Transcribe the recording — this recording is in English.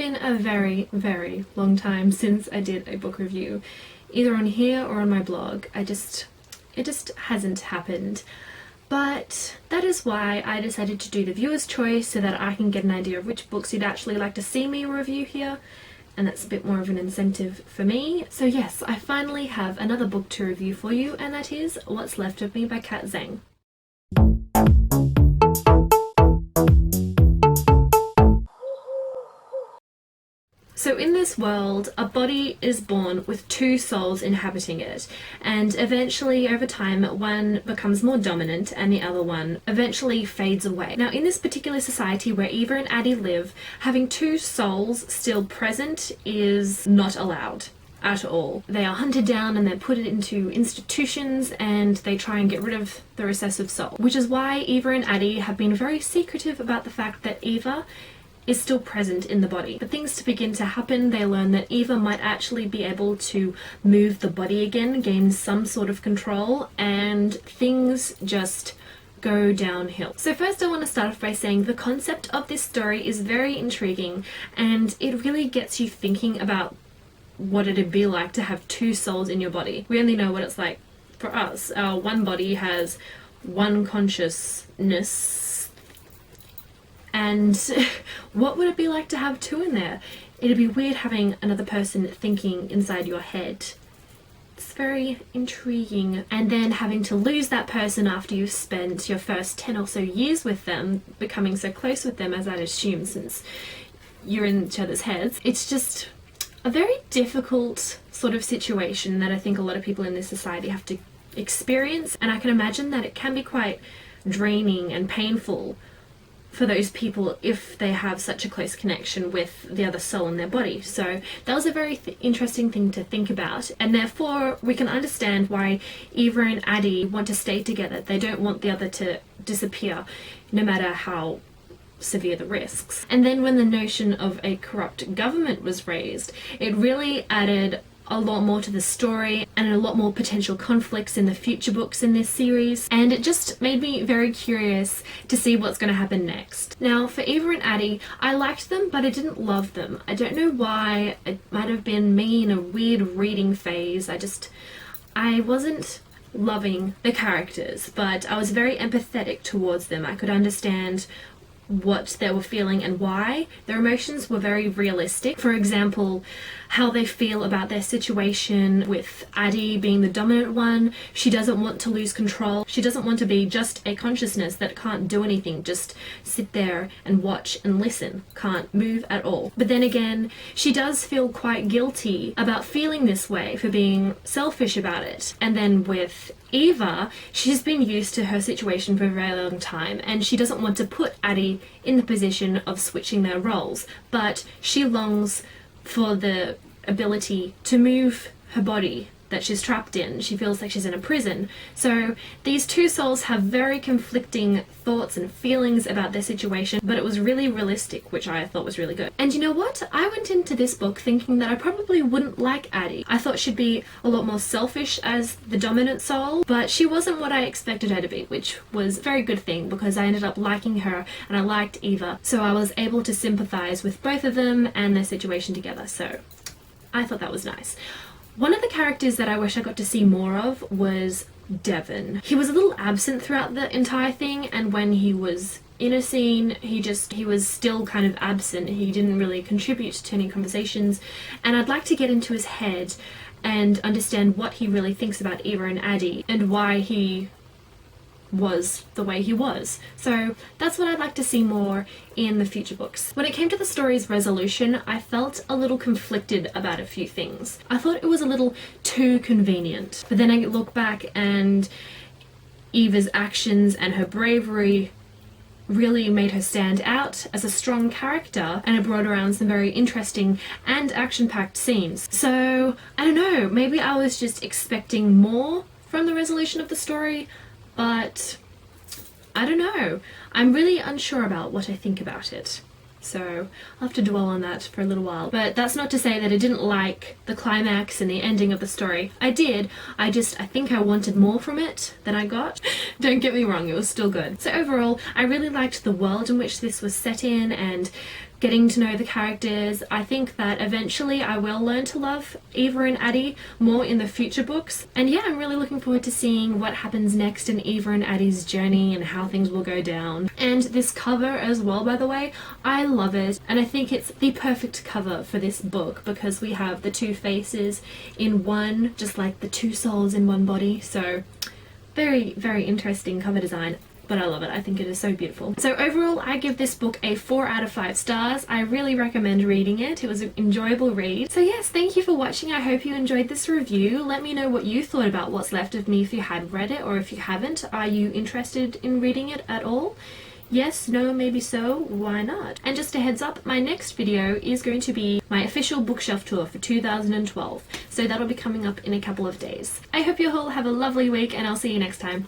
been a very, very long time since I did a book review, either on here or on my blog. It just hasn't happened. But that is why I decided to do the viewer's choice, so that I can get an idea of which books you'd actually like to see me review here, and that's a bit more of an incentive for me. So yes, I finally have another book to review for you, and that is What's Left of Me by Zhang. So in this world, a body is born with two souls inhabiting it, and eventually over time one becomes more dominant and the other one eventually fades away. Now in this particular society where Eva and Addie live, having two souls still present is not allowed at all. They are hunted down and they're put into institutions, and they try and get rid of the recessive soul, which is why Eva and Addie have been very secretive about the fact that Eva is still present in the body. For things to begin to happen, they learn that Eva might actually be able to move the body again, gain some sort of control, and things just go downhill. So first I want to start off by saying the concept of this story is very intriguing, and it really gets you thinking about what it'd be like to have two souls in your body. We only know what it's like for us. Our one body has one consciousness, and what would it be like to have two in there? It'd be weird having another person thinking inside your head. It's very intriguing. And then having to lose that person after you've spent your first 10 or so years with them, becoming so close with them, as I'd assume, since you're in each other's heads. It's just a very difficult sort of situation that I think a lot of people in this society have to experience, and I can imagine that it can be quite draining and painful for those people if they have such a close connection with the other soul in their body. So that was a very interesting thing to think about, and therefore we can understand why Eva and Addie want to stay together. They don't want the other to disappear, no matter how severe the risks. And then when the notion of a corrupt government was raised, it really added a lot more to the story and a lot more potential conflicts in the future books in this series, and it just made me very curious to see what's going to happen next. Now for Eva and Addie, I liked them but I didn't love them. I don't know why. It might have been me in a weird reading phase. I wasn't loving the characters, but I was very empathetic towards them. I could understand what they were feeling and why. Their emotions were very realistic. For example, how they feel about their situation with Addie being the dominant one. She doesn't want to lose control. She doesn't want to be just a consciousness that can't do anything, just sit there and watch and listen, can't move at all. But then again, she does feel quite guilty about feeling this way, for being selfish about it. And then with Eva, she's been used to her situation for a very long time, and she doesn't want to put Addie in the position of switching their roles, but she longs for the ability to move her body that she's trapped in. She feels like she's in a prison. So these two souls have very conflicting thoughts and feelings about their situation, but it was really realistic, which I thought was really good. And you know what? I went into this book thinking that I probably wouldn't like Addie. I thought she'd be a lot more selfish as the dominant soul, but she wasn't what I expected her to be, which was a very good thing, because I ended up liking her and I liked Eva, so I was able to sympathize with both of them and their situation together. So I thought that was nice. One of the characters that I wish I got to see more of was Devon. He was a little absent throughout the entire thing, and when he was in a scene, he was still kind of absent. He didn't really contribute to any conversations, and I'd like to get into his head and understand what he really thinks about Eva and Addie and why he was the way he was. So that's what I'd like to see more in the future books. When it came to the story's resolution, I felt a little conflicted about a few things. I thought it was a little too convenient, but then I look back and Eva's actions and her bravery really made her stand out as a strong character, and it brought around some very interesting and action-packed scenes. So I don't know, maybe I was just expecting more from the resolution of the story, but I don't know. I'm really unsure about what I think about it. So I'll have to dwell on that for a little while. But that's not to say that I didn't like the climax and the ending of the story. I did. I think I wanted more from it than I got. Don't get me wrong, it was still good. So overall, I really liked the world in which this was set in, and getting to know the characters. I think that eventually I will learn to love Eva and Addie more in the future books. And yeah, I'm really looking forward to seeing what happens next in Eva and Addie's journey and how things will go down. And this cover as well, by the way, I love it. And I think it's the perfect cover for this book because we have the two faces in one, just like the two souls in one body. So very, very interesting cover design. But I love it. I think it is so beautiful. So overall, I give this book a 4 out of 5 stars. I really recommend reading it. It was an enjoyable read. So yes, thank you for watching. I hope you enjoyed this review. Let me know what you thought about What's Left of Me if you had read it or if you haven't. Are you interested in reading it at all? Yes, no, maybe so, why not? And just a heads up, my next video is going to be my official bookshelf tour for 2012. So that'll be coming up in a couple of days. I hope you all have a lovely week and I'll see you next time.